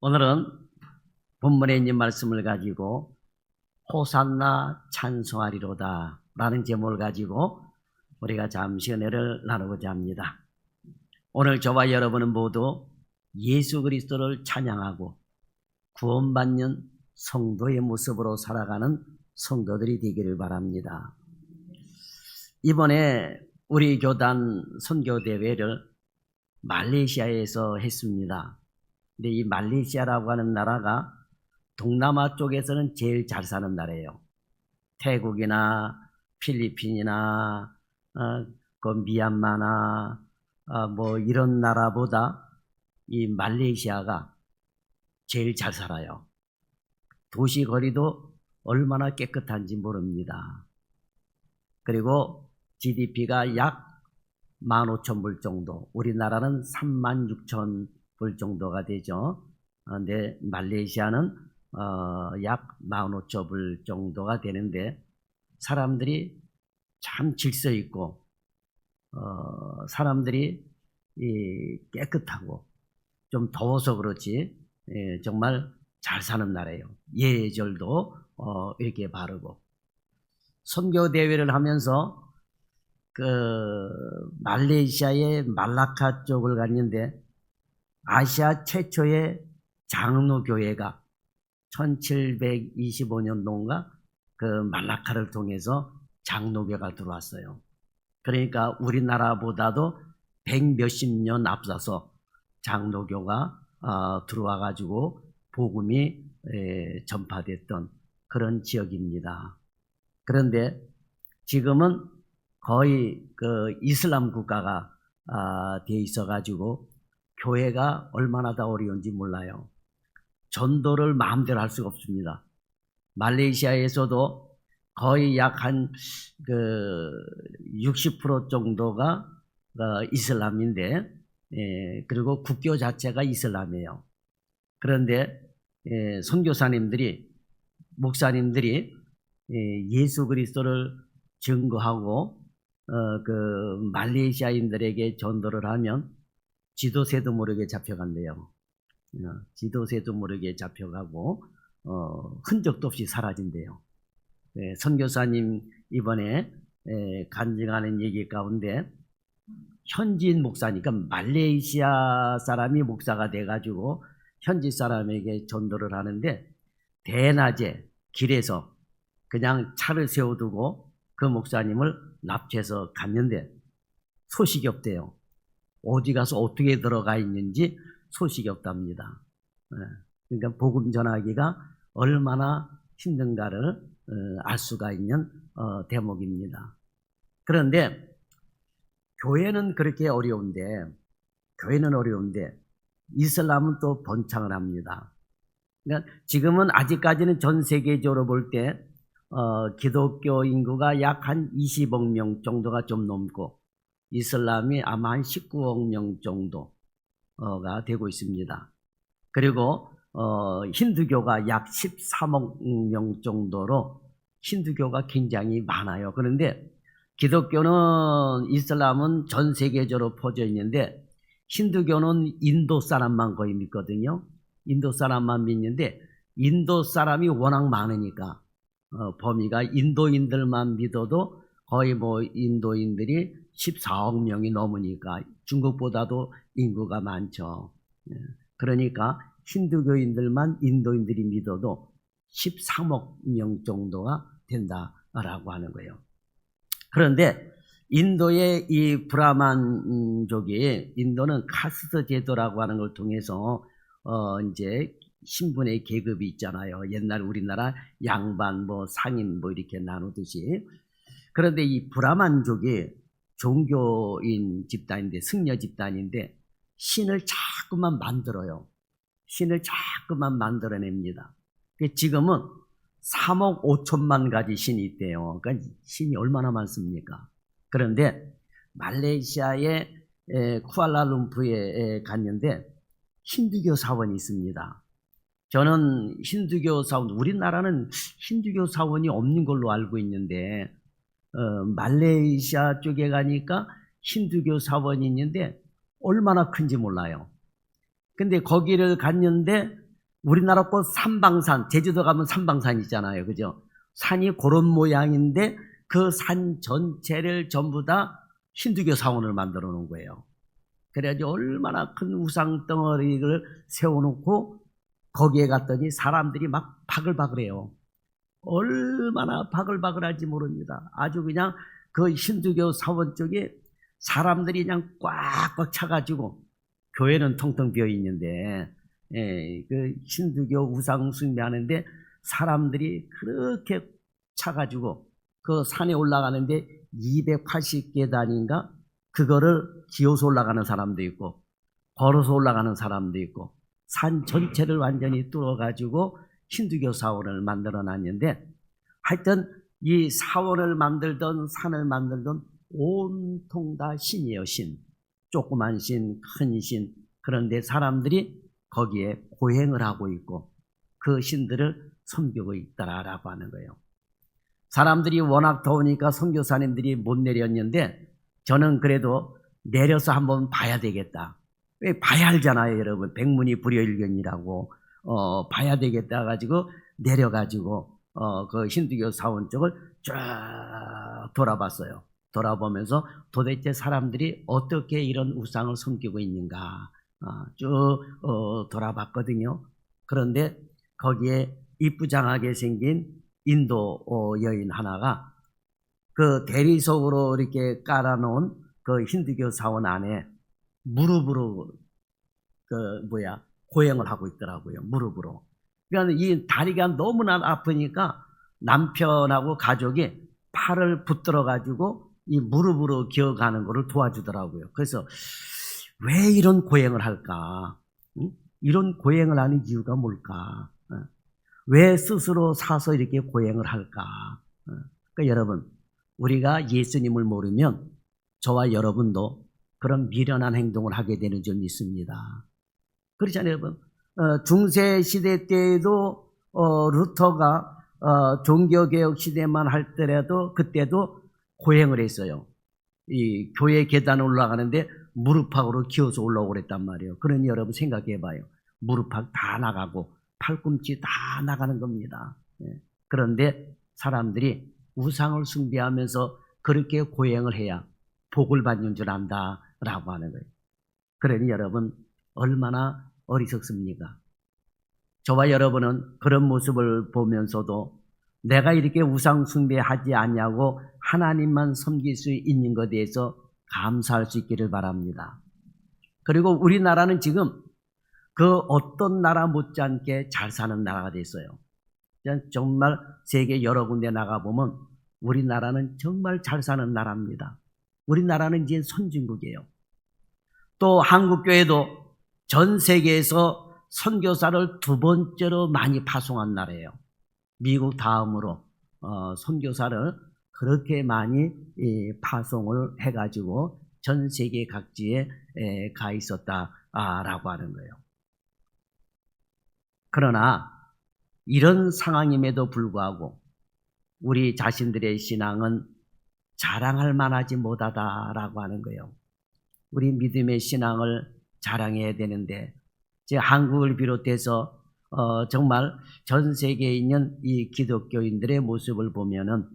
오늘은 본문에 있는 말씀을 가지고 호산나 찬송하리로다 라는 제목을 가지고 우리가 잠시 은혜를 나누고자 합니다. 오늘 저와 여러분은 모두 예수 그리스도를 찬양하고 구원받는 성도의 모습으로 살아가는 성도들이 되기를 바랍니다. 이번에 우리 교단 선교대회를 말레이시아에서 했습니다. 근데 이 말레이시아라고 하는 나라가 동남아 쪽에서는 제일 잘 사는 나라예요. 태국이나 필리핀이나 그 미얀마나 뭐 이런 나라보다 이 말레이시아가 제일 잘 살아요. 도시 거리도 얼마나 깨끗한지 모릅니다. 그리고 GDP가 약 15,000불 정도, 우리나라는 36,000불 정도가 되죠. 근데 말레이시아는 약 15,000불 정도가 되는데 사람들이 참 질서 있고 사람들이 깨끗하고 좀 더워서 그렇지 정말 잘 사는 나라예요. 예절도 이렇게 바르고. 선교 대회를 하면서 그 말레이시아의 말라카 쪽을 갔는데 아시아 최초의 장로교회가 1725년도인가 그 말라카를 통해서 장로교가 들어왔어요. 그러니까 우리나라보다도 100몇십 년 앞서서 장로교가 들어와 가지고 복음이 전파됐던 그런 지역입니다. 그런데 지금은 거의 그 이슬람 국가가 되어 있어 가지고 교회가 얼마나 더 어려운지 몰라요. 전도를 마음대로 할 수가 없습니다. 말레이시아에서도 거의 약 한 그 60% 정도가 이슬람인데 그리고 국교 자체가 이슬람이에요. 그런데 선교사님들이 목사님들이 예수 그리스도를 증거하고 그 말레이시아인들에게 전도를 하면 지도새도 모르게 잡혀간대요. 지도새도 모르게 잡혀가고 흔적도 없이 사라진대요. 선교사님 이번에 간증하는 얘기 가운데 현지인 목사니까 말레이시아 사람이 목사가 돼가지고 현지 사람에게 전도를 하는데 대낮에 길에서 그냥 차를 세워두고 그 목사님을 납치해서 갔는데 소식이 없대요. 어디 가서 어떻게 들어가 있는지 소식이 없답니다. 그러니까 복음 전하기가 얼마나 힘든가를 알 수가 있는 대목입니다. 그런데 교회는 그렇게 어려운데 이슬람은 또 번창을 합니다. 그러니까 지금은 아직까지는 전 세계적으로 볼 때 기독교 인구가 약 한 20억 명 정도가 좀 넘고 이슬람이 아마 한 19억 명 정도가 되고 있습니다. 그리고 힌두교가 약 13억 명 정도로 힌두교가 굉장히 많아요. 그런데 기독교는 이슬람은 전 세계적으로 퍼져 있는데 힌두교는 인도 사람만 거의 믿거든요. 인도 사람만 믿는데 인도 사람이 워낙 많으니까 범위가 인도인들만 믿어도 거의 뭐 인도인들이 14억 명이 넘으니까 중국보다도 인구가 많죠. 그러니까 힌두교인들만 인도인들이 믿어도 13억 명 정도가 된다라고 하는 거예요. 그런데 인도의 이 브라만족이 인도는 카스트 제도라고 하는 걸 통해서 이제 신분의 계급이 있잖아요. 옛날 우리나라 양반 뭐 상인 뭐 이렇게 나누듯이. 그런데 이 브라만족이 종교인 집단인데 승려 집단인데 신을 자꾸만 만들어요. 신을 자꾸만 만들어냅니다. 지금은 3억 5천만 가지 신이 있대요. 그러니까 신이 얼마나 많습니까? 그런데 말레이시아의 쿠알라룸푸르에 갔는데 힌두교 사원이 있습니다. 저는 힌두교 사원, 우리나라는 힌두교 사원이 없는 걸로 알고 있는데 말레이시아 쪽에 가니까 힌두교 사원이 있는데 얼마나 큰지 몰라요. 근데 거기를 갔는데 우리나라 또 삼방산, 제주도 가면 삼방산 있잖아요. 그죠? 산이 그런 모양인데 그 산 전체를 전부 다 힌두교 사원을 만들어 놓은 거예요. 그래가지고 얼마나 큰 우상 덩어리를 세워놓고 거기에 갔더니 사람들이 막 바글바글해요. 얼마나 바글바글할지 모릅니다. 아주 그냥 그 힌두교 사원 쪽에 사람들이 그냥 꽉꽉 차가지고 교회는 텅텅 비어 있는데 그 힌두교 우상 숭배하는데 사람들이 그렇게 차가지고 그 산에 올라가는데 280계단인가 그거를 기어서 올라가는 사람도 있고 걸어서 올라가는 사람도 있고 산 전체를 완전히 뚫어가지고 힌두교 사원을 만들어 놨는데 하여튼 이 사원을 만들던 산을 만들던 온통 다 신이에요. 신. 조그만 신, 큰 신. 그런데 사람들이 거기에 고행을 하고 있고 그 신들을 섬기고 있더라라고 하는 거예요. 사람들이 워낙 더우니까 선교사님들이 못 내렸는데 저는 그래도 내려서 한번 봐야 되겠다. 왜 봐야 알잖아요, 여러분. 백문이 불여일견이라고 봐야 되겠다 가지고 내려가지고 그 힌두교 사원 쪽을 쫙 돌아봤어요. 돌아보면서 도대체 사람들이 어떻게 이런 우상을 섬기고 있는가 쭉 돌아봤거든요. 그런데 거기에 이쁘장하게 생긴 인도 여인 하나가 그 대리석으로 이렇게 깔아놓은 그 힌두교 사원 안에 무릎으로 고행을 하고 있더라고요. 무릎으로. 그러니까 이 다리가 너무나 아프니까 남편하고 가족이 팔을 붙들어 가지고 이 무릎으로 기어가는 것을 도와주더라고요. 그래서 왜 이런 고행을 할까? 이런 고행을 하는 이유가 뭘까? 왜 스스로 사서 이렇게 고행을 할까? 그러니까 여러분, 우리가 예수님을 모르면 저와 여러분도 그런 미련한 행동을 하게 되는 점이 있습니다. 그렇잖아요, 여러분. 중세 시대 때에도 루터가 종교개혁 시대만 할 때라도 그때도 고행을 했어요. 이 교회 계단 올라가는데 무릎팍으로 기어서 올라오고 그랬단 말이에요. 그러니 여러분 생각해 봐요. 무릎팍 다 나가고 팔꿈치 다 나가는 겁니다. 그런데 사람들이 우상을 숭배하면서 그렇게 고행을 해야 복을 받는 줄 안다라고 하는 거예요. 그러니 여러분 얼마나 어리석습니까? 저와 여러분은 그런 모습을 보면서도 내가 이렇게 우상 숭배하지 않냐고 하나님만 섬길 수 있는 것에 대해서 감사할 수 있기를 바랍니다. 그리고 우리나라는 지금 그 어떤 나라 못지않게 잘 사는 나라가 됐어요. 정말 세계 여러 군데 나가보면 우리나라는 정말 잘 사는 나라입니다. 우리나라는 이제 선진국이에요. 또 한국교회도 전 세계에서 선교사를 두 번째로 많이 파송한 나라예요. 미국 다음으로 선교사를 그렇게 많이 파송을 해가지고 전 세계 각지에 가 있었다라고 하는 거예요. 그러나 이런 상황임에도 불구하고 우리 자신들의 신앙은 자랑할 만하지 못하다라고 하는 거예요. 우리 믿음의 신앙을 자랑해야 되는데 한국을 비롯해서 정말 전 세계에 있는 이 기독교인들의 모습을 보면은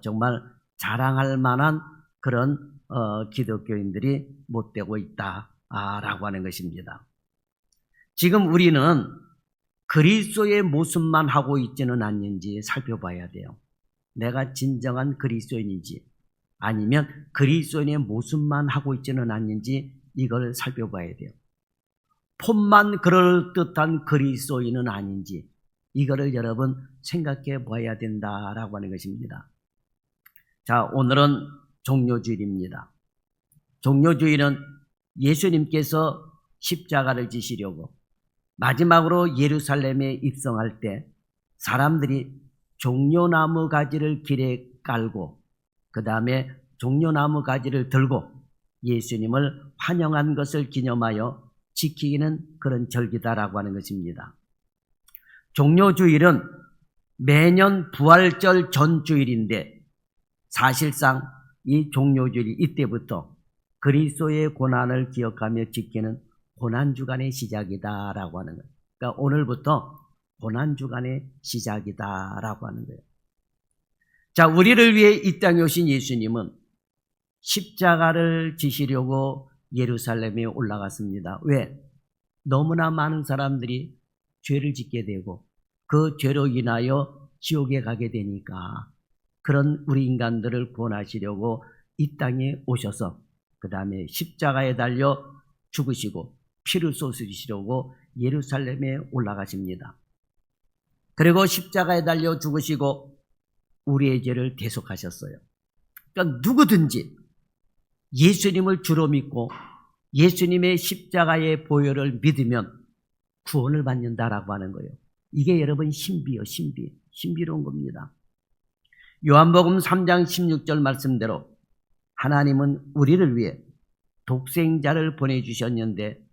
정말 자랑할 만한 그런 기독교인들이 못 되고 있다라고 하는 것입니다. 지금 우리는 그리스도의 모습만 하고 있지는 않는지 살펴봐야 돼요. 내가 진정한 그리스도인인지 아니면 그리스도인의 모습만 하고 있지는 않는지 이걸 살펴봐야 돼요. 폼만 그럴듯한 그리스도인은 아닌지 이거를 여러분 생각해 봐야 된다라고 하는 것입니다. 자, 오늘은 종료주일입니다. 종료주일은 예수님께서 십자가를 지시려고 마지막으로 예루살렘에 입성할 때 사람들이 종려나무 가지를 길에 깔고 그 다음에 종려나무 가지를 들고 예수님을 환영한 것을 기념하여 지키기는 그런 절기다라고 하는 것입니다. 종료주일은 매년 부활절 전주일인데 사실상 이 종료주일이 이때부터 그리스도의 고난을 기억하며 지키는 고난주간의 시작이다라고 하는 거예요. 그러니까 오늘부터 고난주간의 시작이다라고 하는 거예요. 자, 우리를 위해 이 땅에 오신 예수님은 십자가를 지시려고 예루살렘에 올라갔습니다. 왜? 너무나 많은 사람들이 죄를 짓게 되고 그 죄로 인하여 지옥에 가게 되니까 그런 우리 인간들을 구원하시려고 이 땅에 오셔서 그 다음에 십자가에 달려 죽으시고 피를 쏟으시려고 예루살렘에 올라가십니다. 그리고 십자가에 달려 죽으시고 우리의 죄를 대속하셨어요. 그러니까 누구든지 예수님을 주로 믿고 예수님의 십자가의 보혈을 믿으면 구원을 받는다라고 하는 거예요. 이게 여러분 신비로운 겁니다. 요한복음 3장 16절 말씀대로 하나님은 우리를 위해 독생자를 보내주셨는데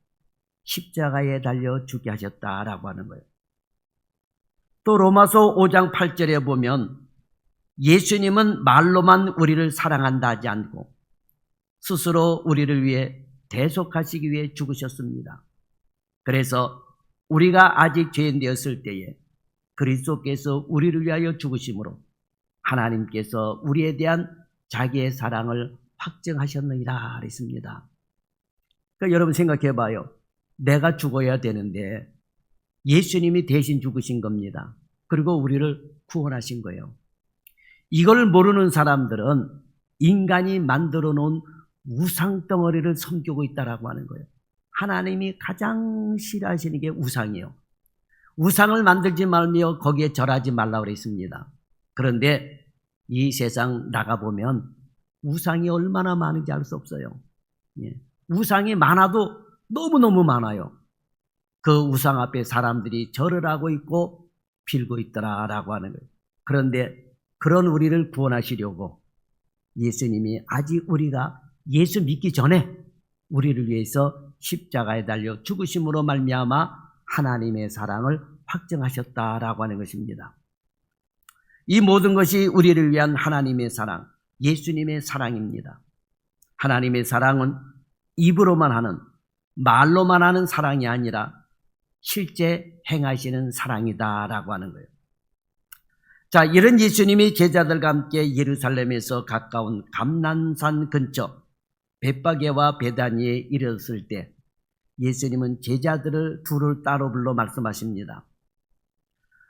십자가에 달려 죽게 하셨다라고 하는 거예요. 또 로마서 5장 8절에 보면 예수님은 말로만 우리를 사랑한다 하지 않고 스스로 우리를 위해 대속하시기 위해 죽으셨습니다. 그래서 우리가 아직 죄인 되었을 때에 그리스도께서 우리를 위하여 죽으심으로 하나님께서 우리에 대한 자기의 사랑을 확증하셨느니라 그랬습니다. 그러니까 여러분 생각해 봐요. 내가 죽어야 되는데 예수님이 대신 죽으신 겁니다. 그리고 우리를 구원하신 거예요. 이걸 모르는 사람들은 인간이 만들어 놓은 우상덩어리를 섬기고 있다라고 하는 거예요. 하나님이 가장 싫어하시는 게 우상이에요. 우상을 만들지 말며 거기에 절하지 말라고 그랬습니다. 그런데 이 세상 나가보면 우상이 얼마나 많은지 알 수 없어요. 우상이 많아도 너무너무 많아요. 그 우상 앞에 사람들이 절을 하고 있고 빌고 있더라라고 하는 거예요. 그런데 그런 우리를 구원하시려고 예수님이 아직 우리가 예수 믿기 전에 우리를 위해서 십자가에 달려 죽으심으로 말미암아 하나님의 사랑을 확증하셨다라고 하는 것입니다. 이 모든 것이 우리를 위한 하나님의 사랑, 예수님의 사랑입니다. 하나님의 사랑은 입으로만 하는, 말로만 하는 사랑이 아니라 실제 행하시는 사랑이다라고 하는 거예요. 자, 이런 예수님이 제자들과 함께 예루살렘에서 가까운 감난산 근처 벳바게와 베다니에 이르렀을 때 예수님은 제자들을 둘을 따로 불러 말씀하십니다.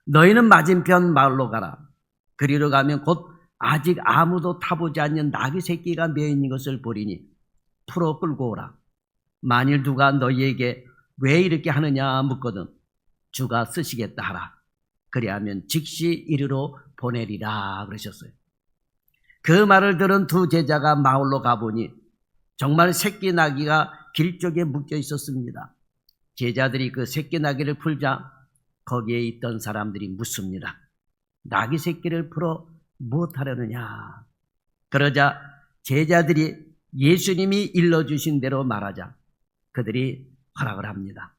너희는 맞은편 마을로 가라. 그리로 가면 곧 아직 아무도 타보지 않는 나귀 새끼가 메어 있는 것을 보리니 풀어 끌고 오라. 만일 누가 너희에게 왜 이렇게 하느냐 묻거든 주가 쓰시겠다 하라. 그리하면 즉시 이리로 보내리라 그러셨어요. 그 말을 들은 두 제자가 마을로 가보니 정말 새끼 나귀가 길 쪽에 묶여 있었습니다. 제자들이 그 새끼 나귀를 풀자 거기에 있던 사람들이 묻습니다. 나귀 새끼를 풀어 무엇하려느냐? 그러자 제자들이 예수님이 일러주신 대로 말하자 그들이 허락을 합니다.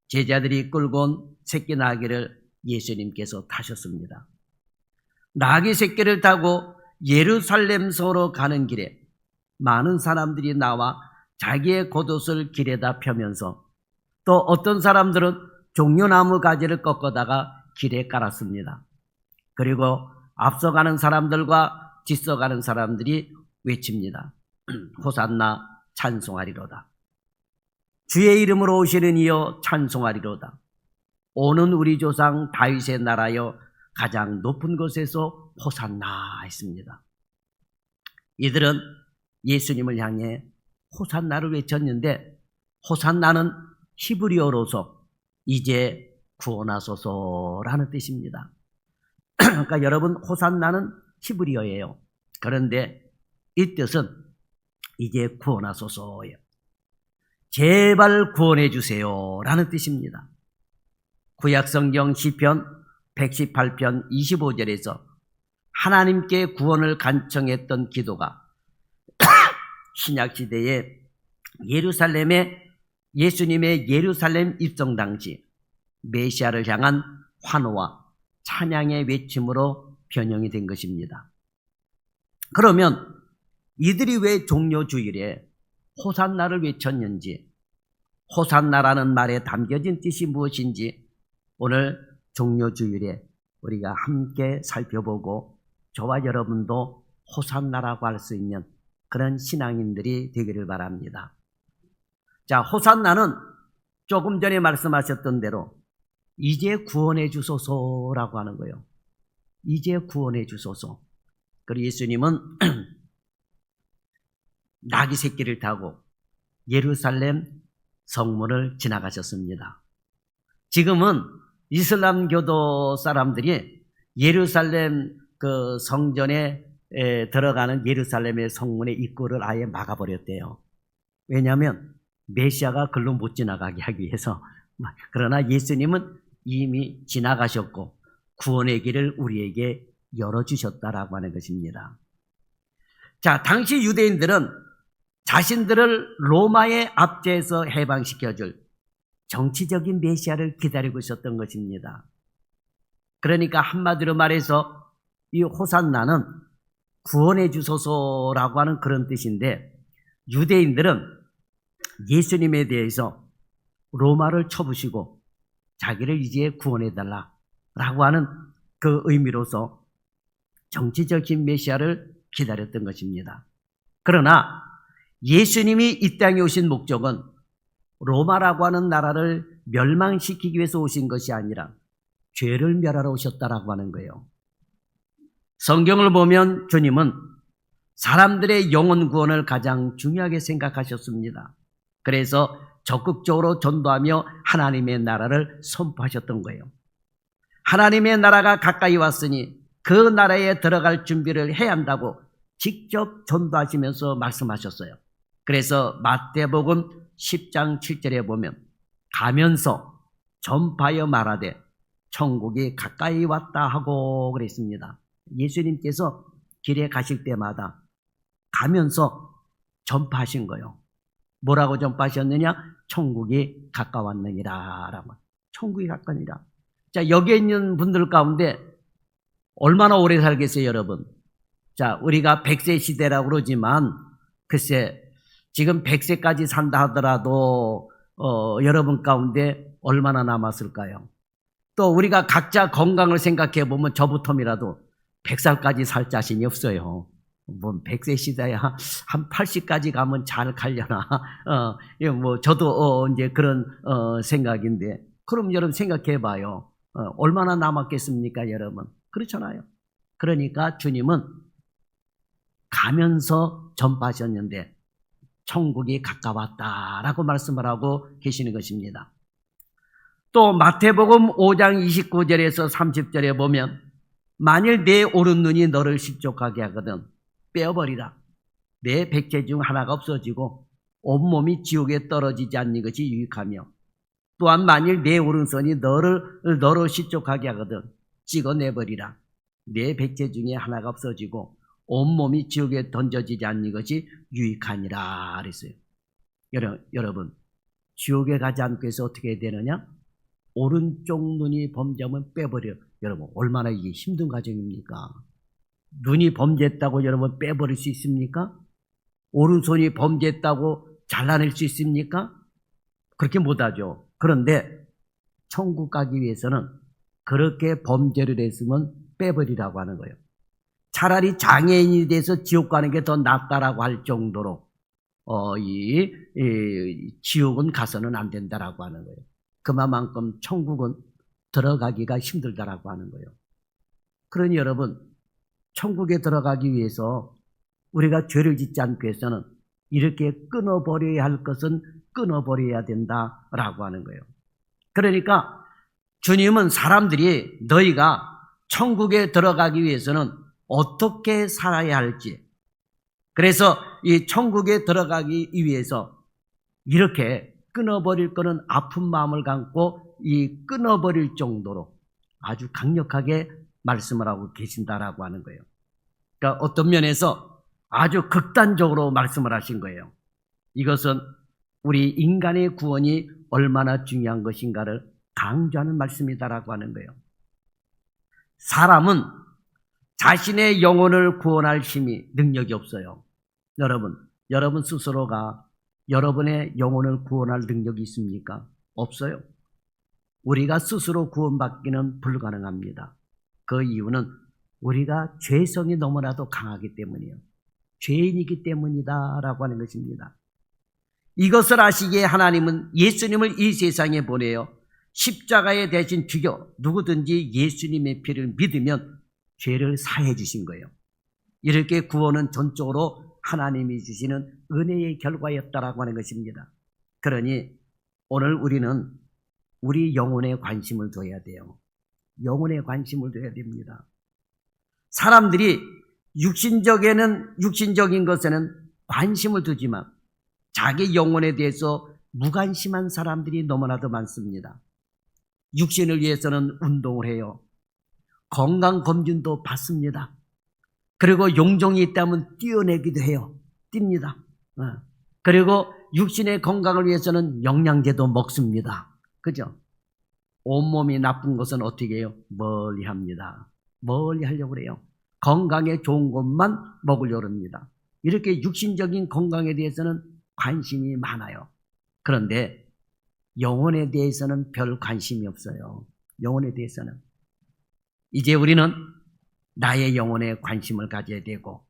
제자들이 끌고 온 새끼 나귀를 예수님께서 타셨습니다. 나귀 새끼를 타고 예루살렘서로 가는 길에 많은 사람들이 나와 자기의 겉옷을 길에다 펴면서 또 어떤 사람들은 종려나무 가지를 꺾어다가 길에 깔았습니다. 그리고 앞서가는 사람들과 뒤서가는 사람들이 외칩니다. 호산나 찬송하리로다. 주의 이름으로 오시는 이여 찬송하리로다. 오는 우리 조상 다윗의 나라여 가장 높은 곳에서 호산나 했습니다. 이들은 예수님을 향해 호산나를 외쳤는데 호산나는 히브리어로서 이제 구원하소서라는 뜻입니다. 그러니까 여러분 호산나는 히브리어예요. 그런데 이 뜻은 이제 구원하소서예요. 제발 구원해 주세요 라는 뜻입니다. 구약성경 시편 118편 25절에서 하나님께 구원을 간청했던 기도가 신약시대에 예루살렘에 예수님의 예루살렘 입성 당시 메시아를 향한 환호와 찬양의 외침으로 변형이 된 것입니다. 그러면 이들이 왜 종료주일에 호산나를 외쳤는지 호산나라는 말에 담겨진 뜻이 무엇인지 오늘 종료주일에 우리가 함께 살펴보고 저와 여러분도 호산나라고 할 수 있는 그런 신앙인들이 되기를 바랍니다. 자, 호산나는 조금 전에 말씀하셨던 대로 이제 구원해 주소서라고 하는 거예요. 이제 구원해 주소서. 그리고 예수님은 나귀 새끼를 타고 예루살렘 성문을 지나가셨습니다. 지금은 이슬람교도 사람들이 예루살렘 그 성전에 들어가는 예루살렘의 성문의 입구를 아예 막아버렸대요. 왜냐하면 메시아가 글로 못 지나가게 하기 위해서. 그러나 예수님은 이미 지나가셨고 구원의 길을 우리에게 열어주셨다라고 하는 것입니다. 자, 당시 유대인들은 자신들을 로마의 압제에서 해방시켜줄 정치적인 메시아를 기다리고 있었던 것입니다. 그러니까 한마디로 말해서 이 호산나는 구원해 주소서라고 하는 그런 뜻인데, 유대인들은 예수님에 대해서 로마를 쳐부시고 자기를 이제 구원해달라라고 하는 그 의미로서 정치적인 메시아를 기다렸던 것입니다. 그러나 예수님이 이 땅에 오신 목적은 로마라고 하는 나라를 멸망시키기 위해서 오신 것이 아니라 죄를 멸하러 오셨다라고 하는 거예요. 성경을 보면 주님은 사람들의 영혼 구원을 가장 중요하게 생각하셨습니다. 그래서 적극적으로 전도하며 하나님의 나라를 선포하셨던 거예요. 하나님의 나라가 가까이 왔으니 그 나라에 들어갈 준비를 해야 한다고 직접 전도하시면서 말씀하셨어요. 그래서 마태복음 10장 7절에 보면 가면서 전파하여 말하되 천국이 가까이 왔다 하고 그랬습니다. 예수님께서 길에 가실 때마다 가면서 전파하신 거예요. 뭐라고 전파하셨느냐? 천국이 가까웠느니라 라고. 천국이 가까우니라. 자, 여기에 있는 분들 가운데 얼마나 오래 살겠어요, 여러분? 자, 우리가 100세 시대라고 그러지만 글쎄 지금 100세까지 산다 하더라도 여러분 가운데 얼마나 남았을까요? 또 우리가 각자 건강을 생각해 보면 저부터라도 100살까지 살 자신이 없어요. 뭐 100세 시대야 한 80까지 가면 잘 가려나. 뭐 저도 이제 그런 생각인데, 그럼 여러분 생각해 봐요. 얼마나 남았겠습니까, 여러분? 그렇잖아요. 그러니까 주님은 가면서 전파하셨는데 천국이 가까웠다라고 말씀을 하고 계시는 것입니다. 또 마태복음 5장 29절에서 30절에 보면 만일 내 오른눈이 너를 실족하게 하거든 빼어버리라. 내 백체 중 하나가 없어지고 온몸이 지옥에 떨어지지 않는 것이 유익하며, 또한 만일 내 오른손이 너를 실족하게 하거든 찍어내버리라. 내 백체 중에 하나가 없어지고 온몸이 지옥에 던져지지 않는 것이 유익하니라 그랬어요. 여러분, 지옥에 가지 않고 해서 어떻게 되느냐? 오른쪽 눈이 범죄하면 빼버려. 여러분, 얼마나 이게 힘든 과정입니까? 눈이 범죄했다고 여러분 빼버릴 수 있습니까? 오른손이 범죄했다고 잘라낼 수 있습니까? 그렇게 못하죠. 그런데 천국 가기 위해서는 그렇게 범죄를 했으면 빼버리라고 하는 거예요. 차라리 장애인이 돼서 지옥 가는 게 더 낫다라고 할 정도로 지옥은 가서는 안 된다라고 하는 거예요. 그만큼 천국은 들어가기가 힘들다라고 하는 거예요. 그러니 여러분, 천국에 들어가기 위해서 우리가 죄를 짓지 않기 위해서는 이렇게 끊어버려야 할 것은 끊어버려야 된다라고 하는 거예요. 그러니까 주님은 사람들이 너희가 천국에 들어가기 위해서는 어떻게 살아야 할지, 그래서 이 천국에 들어가기 위해서 이렇게 끊어버릴 거는 아픈 마음을 갖고 이 끊어버릴 정도로 아주 강력하게 말씀을 하고 계신다라고 하는 거예요. 그러니까 어떤 면에서 아주 극단적으로 말씀을 하신 거예요. 이것은 우리 인간의 구원이 얼마나 중요한 것인가를 강조하는 말씀이다라고 하는 거예요. 사람은 자신의 영혼을 구원할 힘이, 능력이 없어요. 여러분 스스로가 여러분의 영혼을 구원할 능력이 있습니까? 없어요. 우리가 스스로 구원받기는 불가능합니다. 그 이유는 우리가 죄성이 너무나도 강하기 때문이에요. 죄인이기 때문이다라고 하는 것입니다. 이것을 아시기에 하나님은 예수님을 이 세상에 보내어 십자가에 대신 죽여 누구든지 예수님의 피를 믿으면 죄를 사해 주신 거예요. 이렇게 구원은 전적으로 하나님이 주시는 은혜의 결과였다라고 하는 것입니다. 그러니 오늘 우리는 우리 영혼에 관심을 둬야 돼요. 영혼에 관심을 둬야 됩니다. 사람들이 육신적인 것에는 관심을 두지만 자기 영혼에 대해서 무관심한 사람들이 너무나도 많습니다. 육신을 위해서는 운동을 해요. 건강검진도 받습니다. 그리고 용종이 있다면 뛰어내기도 해요. 뜁니다. 그리고 육신의 건강을 위해서는 영양제도 먹습니다. 그죠? 온몸이 나쁜 것은 어떻게 해요? 멀리 합니다. 멀리 하려고 그래요. 건강에 좋은 것만 먹으려고 합니다. 이렇게 육신적인 건강에 대해서는 관심이 많아요. 그런데 영혼에 대해서는 별 관심이 없어요. 영혼에 대해서는. 이제 우리는 나의 영혼에 관심을 가져야 되고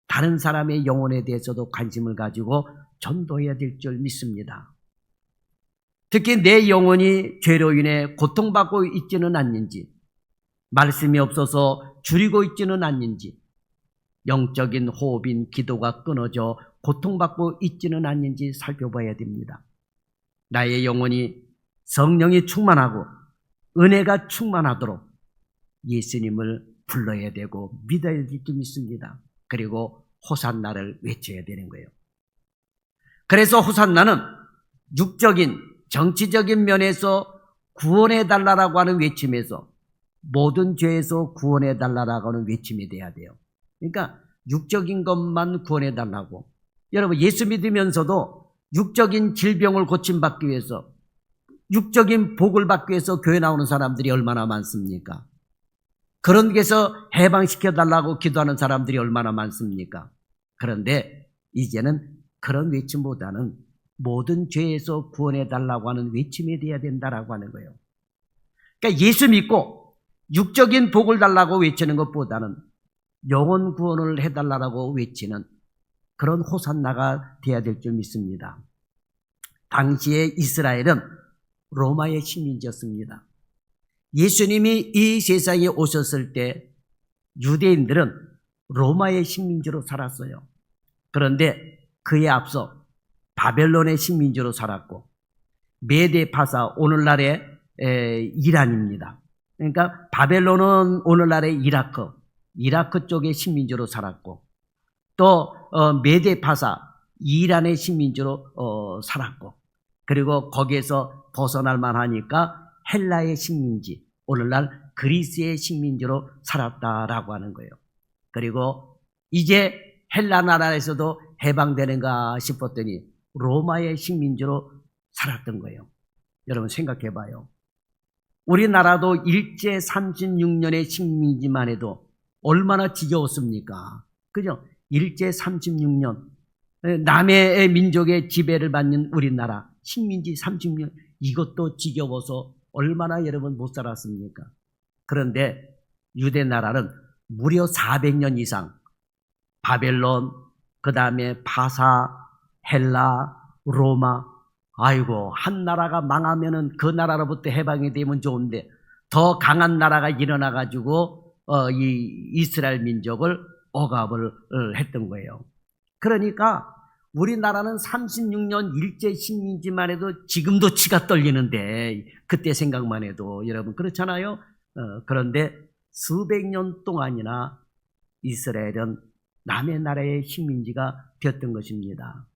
다른 사람의 영혼에 대해서도 관심을 가지고 전도해야 될 줄 믿습니다. 특히 내 영혼이 죄로 인해 고통받고 있지는 않는지, 말씀이 없어서 줄이고 있지는 않는지, 영적인 호흡인 기도가 끊어져 고통받고 있지는 않는지 살펴봐야 됩니다. 나의 영혼이 성령이 충만하고 은혜가 충만하도록 예수님을 불러야 되고 믿어야 될 줄 믿습니다. 그리고 호산나를 외쳐야 되는 거예요. 그래서 호산나는 육적인 정치적인 면에서 구원해달라고 하는 외침에서 모든 죄에서 구원해달라고 하는 외침이 돼야 돼요. 그러니까 육적인 것만 구원해달라고. 여러분 예수 믿으면서도 육적인 질병을 고침받기 위해서 육적인 복을 받기 위해서 교회 나오는 사람들이 얼마나 많습니까? 그런 데서 해방시켜달라고 기도하는 사람들이 얼마나 많습니까? 그런데 이제는 그런 외침보다는 모든 죄에서 구원해달라고 하는 외침이 돼야 된다라고 하는 거예요. 그러니까 예수 믿고 육적인 복을 달라고 외치는 것보다는 영혼 구원을 해달라고 외치는 그런 호산나가 돼야 될 줄 믿습니다. 당시에 이스라엘은 로마의 식민지였습니다. 예수님이 이 세상에 오셨을 때 유대인들은 로마의 식민지로 살았어요. 그런데 그에 앞서 바벨론의 식민지로 살았고 메데파사 오늘날의 이란입니다. 그러니까 바벨론은 오늘날의 이라크 쪽의 식민지로 살았고 또 메데파사 이란의 식민지로 살았고 그리고 거기에서 벗어날 만하니까 헬라의 식민지, 오늘날 그리스의 식민지로 살았다라고 하는 거예요. 그리고 이제 헬라 나라에서도 해방되는가 싶었더니 로마의 식민지로 살았던 거예요. 여러분 생각해 봐요. 우리나라도 일제 36년의 식민지만 해도 얼마나 지겨웠습니까? 그죠? 일제 36년 남의 민족의 지배를 받는 우리나라 식민지 36년 이것도 지겨워서 얼마나 여러분 못 살았습니까? 그런데 유대 나라는 무려 400년 이상 바벨론, 그 다음에 파사, 헬라, 로마 아이고 한 나라가 망하면은 그 나라로부터 해방이 되면 좋은데 더 강한 나라가 일어나가지고 이 이스라엘 민족을 억압을 했던 거예요. 그러니까 우리나라는 36년 일제 식민지만 해도 지금도 치가 떨리는데 그때 생각만 해도 여러분 그렇잖아요. 그런데 수백 년 동안이나 이스라엘은 남의 나라의 식민지가 되었던 것입니다.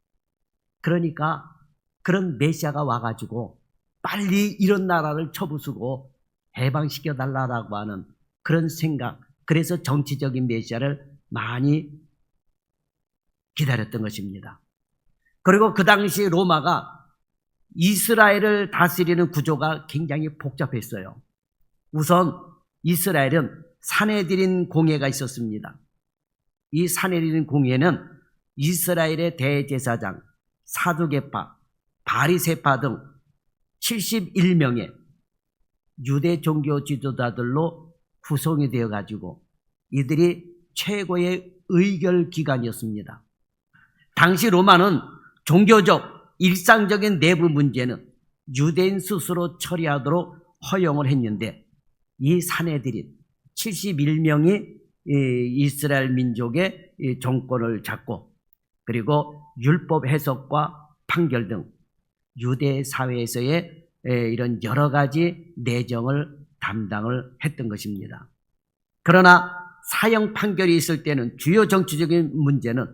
그러니까 그런 메시아가 와가지고 빨리 이런 나라를 쳐부수고 해방시켜달라고 하는 그런 생각, 그래서 정치적인 메시아를 많이 기다렸던 것입니다. 그리고 그 당시 로마가 이스라엘을 다스리는 구조가 굉장히 복잡했어요. 우선 이스라엘은 산헤드린 공회가 있었습니다. 이 산헤드린 공회는 이스라엘의 대제사장 사두개파, 바리새파 등 71명의 유대 종교 지도자들로 구성이 되어 가지고 이들이 최고의 의결 기관이었습니다. 당시 로마는 종교적, 일상적인 내부 문제는 유대인 스스로 처리하도록 허용을 했는데 이 사내들인 71명이 이스라엘 민족의 정권을 잡고 그리고 율법 해석과 판결 등 유대 사회에서의 이런 여러 가지 내정을 담당을 했던 것입니다. 그러나 사형 판결이 있을 때는 주요 정치적인 문제는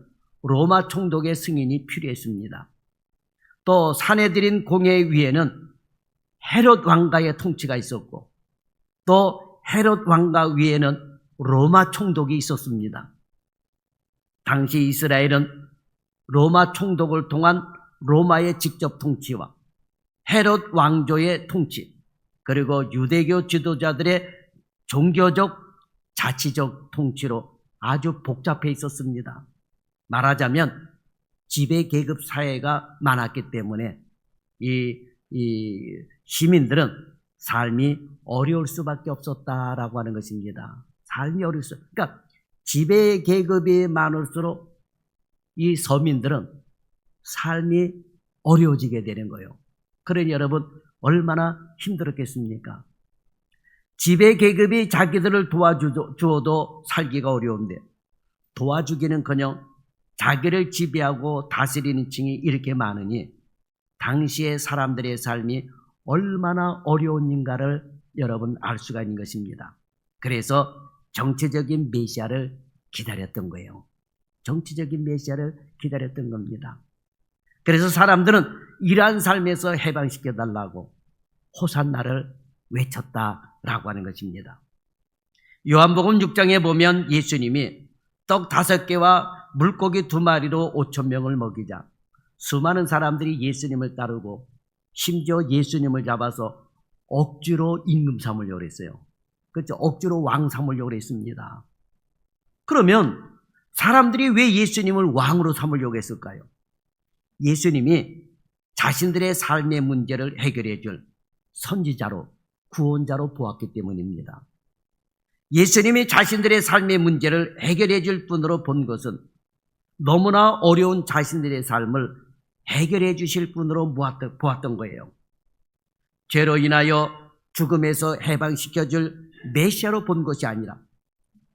로마 총독의 승인이 필요했습니다. 또 사내들인 공회 위에는 헤롯 왕가의 통치가 있었고 또 헤롯 왕가 위에는 로마 총독이 있었습니다. 당시 이스라엘은 로마 총독을 통한 로마의 직접 통치와 헤롯 왕조의 통치 그리고 유대교 지도자들의 종교적 자치적 통치로 아주 복잡해 있었습니다. 말하자면 지배계급 사회가 많았기 때문에 이 시민들은 삶이 어려울 수밖에 없었다라고 하는 것입니다. 삶이 어려웠어요. 그러니까 지배계급이 많을수록 이 서민들은 삶이 어려워지게 되는 거예요. 그러니 여러분 얼마나 힘들었겠습니까? 지배계급이 자기들을 도와주어도 살기가 어려운데 도와주기는커녕 자기를 지배하고 다스리는 층이 이렇게 많으니 당시의 사람들의 삶이 얼마나 어려운인가를 여러분 알 수가 있는 것입니다. 그래서 정치적인 메시아를 기다렸던 거예요. 정치적인 메시아를 기다렸던 겁니다. 그래서 사람들은 이러한 삶에서 해방시켜달라고 호산나를 외쳤다라고 하는 것입니다. 요한복음 6장에 보면 예수님이 떡 5개와 물고기 2마리로 5,000명을 먹이자 수많은 사람들이 예수님을 따르고 심지어 예수님을 잡아서 억지로 임금 삼으려고 했어요. 그렇죠? 억지로 왕 삼으려고 했습니다. 그러면 사람들이 왜 예수님을 왕으로 삼으려고 했을까요? 예수님이 자신들의 삶의 문제를 해결해 줄 선지자로 구원자로 보았기 때문입니다. 예수님이 자신들의 삶의 문제를 해결해 줄 분으로 본 것은 너무나 어려운 자신들의 삶을 해결해 주실 분으로 보았던 거예요. 죄로 인하여 죽음에서 해방시켜 줄 메시아로 본 것이 아니라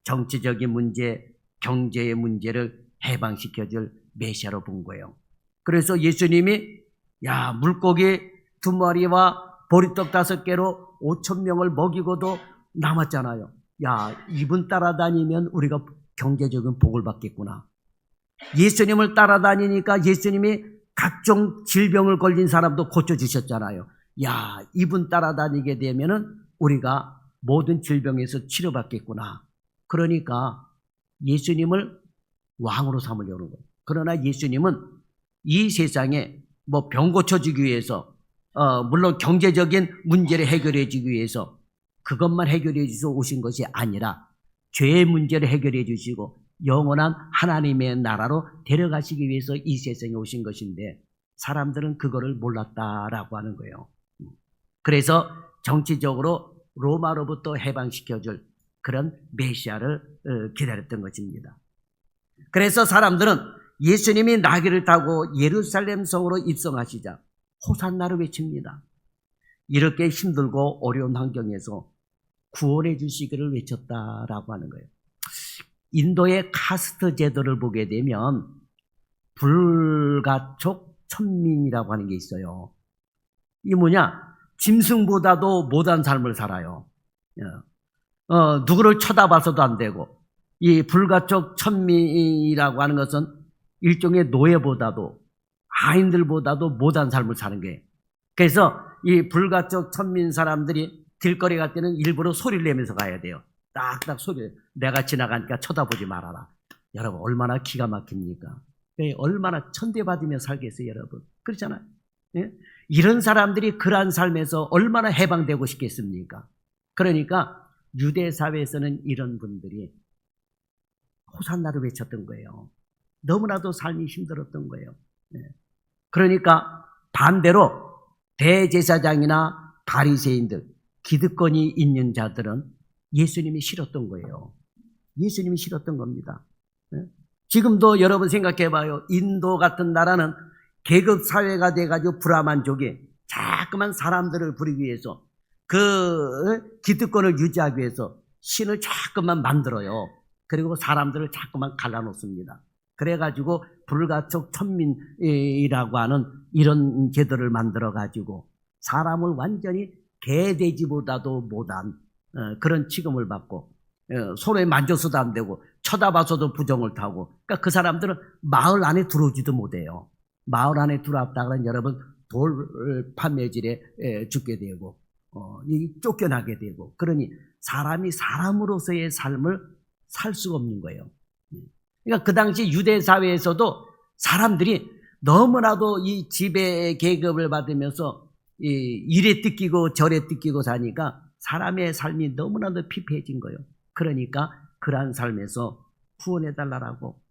정치적인 문제, 경제의 문제를 해방시켜 줄 메시아로 본 거예요. 그래서 예수님이 물고기 2마리와 보리떡 5개로 5,000명을 먹이고도 남았잖아요. 이분 따라다니면 우리가 경제적인 복을 받겠구나. 예수님을 따라다니니까 예수님이 각종 질병을 걸린 사람도 고쳐주셨잖아요. 이분 따라다니게 되면은 우리가 모든 질병에서 치료받겠구나. 그러니까 예수님을 왕으로 삼으려는 거예요. 그러나 예수님은 이 세상에 병 고쳐주기 위해서 물론 경제적인 문제를 해결해 주기 위해서 그것만 해결해 주셔서 오신 것이 아니라 죄의 문제를 해결해 주시고 영원한 하나님의 나라로 데려가시기 위해서 이 세상에 오신 것인데 사람들은 그거를 몰랐다라고 하는 거예요. 그래서 정치적으로 로마로부터 해방시켜줄 그런 메시아를 기다렸던 것입니다. 그래서 사람들은 예수님이 나귀를 타고 예루살렘 성으로 입성하시자 호산나를 외칩니다. 이렇게 힘들고 어려운 환경에서 구원해 주시기를 외쳤다라고 하는 거예요. 인도의 카스트 제도를 보게 되면 불가촉 천민이라고 하는 게 있어요. 이게 뭐냐? 짐승보다도 못한 삶을 살아요. 누구를 쳐다봐서도 안 되고 이 불가촉 천민이라고 하는 것은 일종의 노예보다도 하인들보다도 못한 삶을 사는 거예요. 그래서 이 불가촉 천민 사람들이 길거리 갈 때는 일부러 소리를 내면서 가야 돼요. 딱딱 소리. 내가 지나가니까 쳐다보지 말아라. 여러분 얼마나 기가 막힙니까? 얼마나 천대받으며 살겠어요, 여러분. 그렇잖아요. 예? 이런 사람들이 그러한 삶에서 얼마나 해방되고 싶겠습니까? 그러니까 유대 사회에서는 이런 분들이 호산나를 외쳤던 거예요. 너무나도 삶이 힘들었던 거예요. 예. 그러니까 반대로 대제사장이나 바리새인들, 기득권이 있는 자들은 예수님이 싫었던 거예요. 예수님이 싫었던 겁니다. 지금도 여러분 생각해 봐요. 인도 같은 나라는 계급 사회가 돼가지고 브라만족이 자꾸만 사람들을 부리기 위해서 그 기득권을 유지하기 위해서 신을 자꾸만 만들어요. 그리고 사람들을 자꾸만 갈라놓습니다. 그래가지고 불가촉 천민이라고 하는 이런 제도를 만들어가지고 사람을 완전히 개돼지보다도 못한 그런 취급을 받고 서로에 만져서도 안 되고 쳐다봐서도 부정을 타고, 그러니까 그 사람들은 마을 안에 들어오지도 못해요. 마을 안에 들어왔다가는 여러분 돌 판매질에 죽게 되고 쫓겨나게 되고, 그러니 사람이 사람으로서의 삶을 살 수가 없는 거예요. 그러니까 그 당시 유대 사회에서도 사람들이 너무나도 이 지배 계급을 받으면서 이래 뜯기고 저래 뜯기고 사니까 사람의 삶이 너무나도 피폐해진 거예요. 그러니까 그러한 삶에서 구원해달라고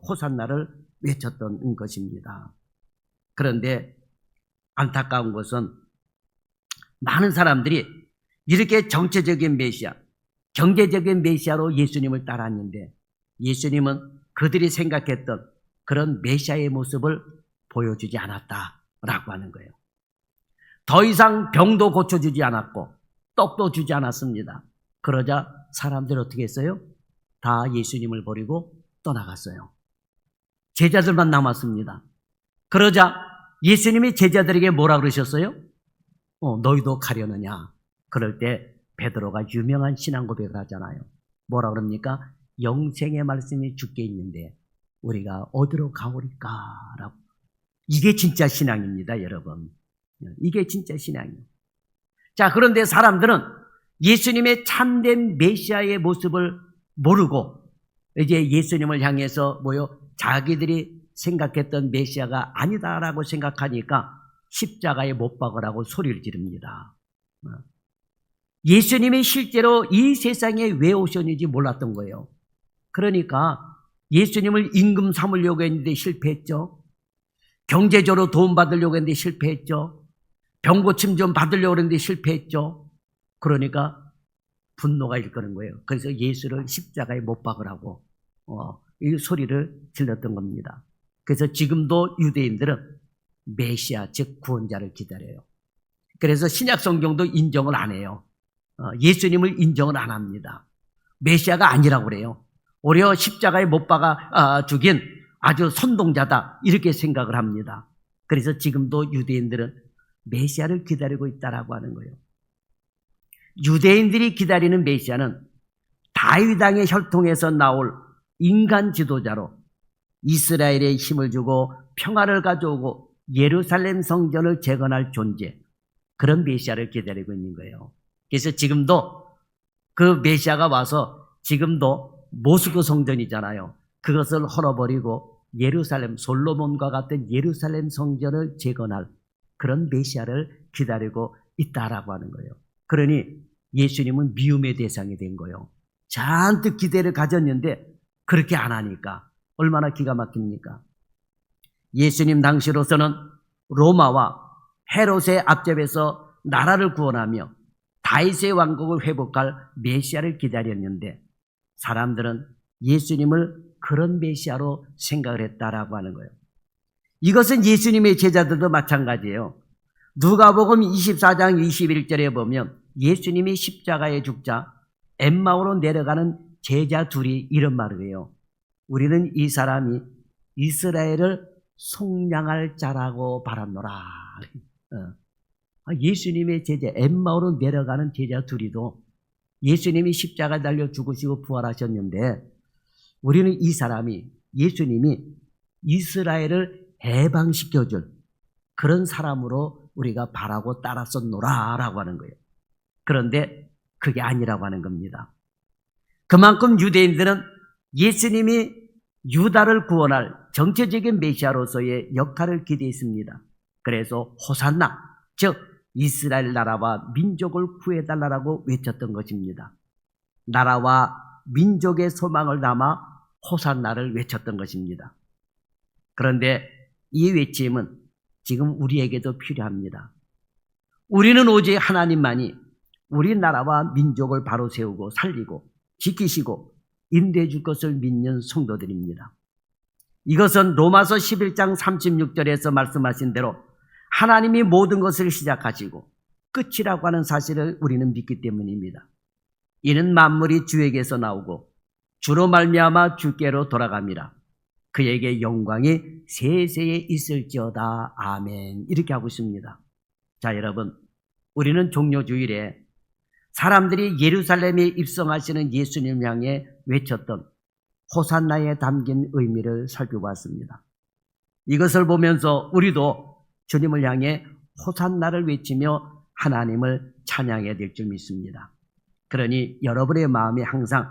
호산나를 외쳤던 것입니다. 그런데 안타까운 것은 많은 사람들이 이렇게 정체적인 메시아, 경제적인 메시아로 예수님을 따랐는데 예수님은 그들이 생각했던 그런 메시아의 모습을 보여주지 않았다라고 하는 거예요. 더 이상 병도 고쳐주지 않았고 떡도 주지 않았습니다. 그러자 사람들이 어떻게 했어요? 다 예수님을 버리고 떠나갔어요. 제자들만 남았습니다. 그러자 예수님이 제자들에게 뭐라 그러셨어요? 너희도 가려느냐? 그럴 때 베드로가 유명한 신앙 고백을 하잖아요. 뭐라 그럽니까? 영생의 말씀이 주께 있는데 우리가 어디로 가오리까? 라고. 이게 진짜 신앙입니다, 여러분. 이게 진짜 신앙이에요. 자, 그런데 사람들은 예수님의 참된 메시아의 모습을 모르고 이제 예수님을 향해서 자기들이 생각했던 메시아가 아니다라고 생각하니까 십자가에 못 박으라고 소리를 지릅니다. 예수님이 실제로 이 세상에 왜 오셨는지 몰랐던 거예요. 그러니까 예수님을 임금 삼으려고 했는데 실패했죠. 경제적으로 도움 받으려고 했는데 실패했죠. 병고침 좀 받으려고 했는데 실패했죠. 그러니까 분노가 일거는 거예요. 그래서 예수를 십자가에 못 박으라고 이 소리를 질렀던 겁니다. 그래서 지금도 유대인들은 메시아, 즉 구원자를 기다려요. 그래서 신약 성경도 인정을 안 해요. 예수님을 인정을 안 합니다. 메시아가 아니라고 그래요. 오히려 십자가에 못 박아 죽인 아주 선동자다 이렇게 생각을 합니다. 그래서 지금도 유대인들은 메시아를 기다리고 있다라고 하는 거예요. 유대인들이 기다리는 메시아는 다윗 왕의 혈통에서 나올 인간 지도자로 이스라엘에 힘을 주고 평화를 가져오고 예루살렘 성전을 재건할 존재, 그런 메시아를 기다리고 있는 거예요. 그래서 지금도 그 메시아가 와서 지금도 모스크 성전이잖아요. 그것을 헐어버리고 예루살렘, 솔로몬과 같은 예루살렘 성전을 재건할 그런 메시아를 기다리고 있다라고 하는 거예요. 그러니 예수님은 미움의 대상이 된 거예요. 잔뜩 기대를 가졌는데 그렇게 안 하니까 얼마나 기가 막힙니까? 예수님 당시로서는 로마와 헤롯의 앞잡에서 나라를 구원하며 다윗의 왕국을 회복할 메시아를 기다렸는데 사람들은 예수님을 그런 메시아로 생각을 했다라고 하는 거예요. 이것은 예수님의 제자들도 마찬가지예요. 누가복음 24장 21절에 보면 예수님이 십자가에 죽자 엠마오로 내려가는 제자 둘이 이런 말을 해요. 우리는 이 사람이 이스라엘을 속량할 자라고 바랐노라. 예수님의 제자, 엠마오로 내려가는 제자 둘이도 예수님이 십자가 달려 죽으시고 부활하셨는데 우리는 이 사람이, 예수님이 이스라엘을 해방시켜줄 그런 사람으로 우리가 바라고 따랐었노라 라고 하는 거예요. 그런데 그게 아니라고 하는 겁니다. 그만큼 유대인들은 예수님이 유다를 구원할 정체적인 메시아로서의 역할을 기대했습니다. 그래서 호산나, 즉 이스라엘 나라와 민족을 구해달라고 외쳤던 것입니다. 나라와 민족의 소망을 담아 호산나를 외쳤던 것입니다. 그런데 이 외침은 지금 우리에게도 필요합니다. 우리는 오직 하나님만이 우리나라와 민족을 바로 세우고 살리고 지키시고 인도해 줄 것을 믿는 성도들입니다. 이것은 로마서 11장 36절에서 말씀하신 대로 하나님이 모든 것을 시작하시고 끝이라고 하는 사실을 우리는 믿기 때문입니다. 이는 만물이 주에게서 나오고 주로 말미암아 주께로 돌아갑니다. 그에게 영광이 세세에 있을지어다. 아멘. 이렇게 하고 있습니다. 자, 여러분, 우리는 종료주일에 사람들이 예루살렘에 입성하시는 예수님을 향해 외쳤던 호산나에 담긴 의미를 살펴봤습니다. 이것을 보면서 우리도 주님을 향해 호산나를 외치며 하나님을 찬양해야 될 줄 믿습니다. 그러니 여러분의 마음이 항상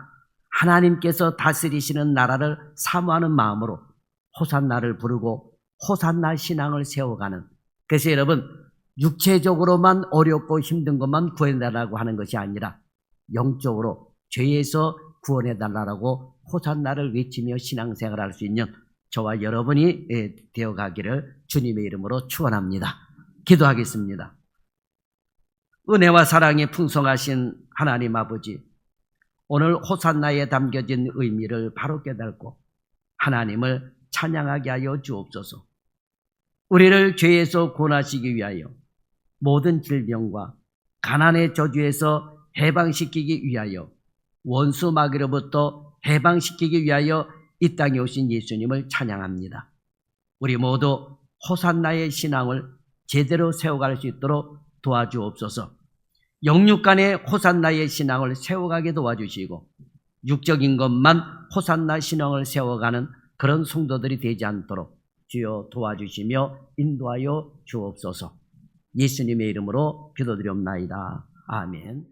하나님께서 다스리시는 나라를 사모하는 마음으로 호산나를 부르고 호산나 신앙을 세워가는, 그래서 여러분, 육체적으로만 어렵고 힘든 것만 구해달라고 하는 것이 아니라 영적으로 죄에서 구원해달라고 호산나를 외치며 신앙생활을 할 수 있는 저와 여러분이 되어가기를 주님의 이름으로 축원합니다. 기도하겠습니다. 은혜와 사랑이 풍성하신 하나님 아버지, 오늘 호산나에 담겨진 의미를 바로 깨닫고 하나님을 찬양하게 하여 주옵소서. 우리를 죄에서 구원하시기 위하여 모든 질병과 가난의 저주에서 해방시키기 위하여 원수 마귀로부터 해방시키기 위하여 이 땅에 오신 예수님을 찬양합니다. 우리 모두 호산나의 신앙을 제대로 세워갈 수 있도록 도와주옵소서. 영육간의 호산나의 신앙을 세워가게 도와주시고 육적인 것만 호산나 신앙을 세워가는 그런 성도들이 되지 않도록 주여 도와주시며 인도하여 주옵소서. 예수님의 이름으로 기도드리옵나이다. 아멘.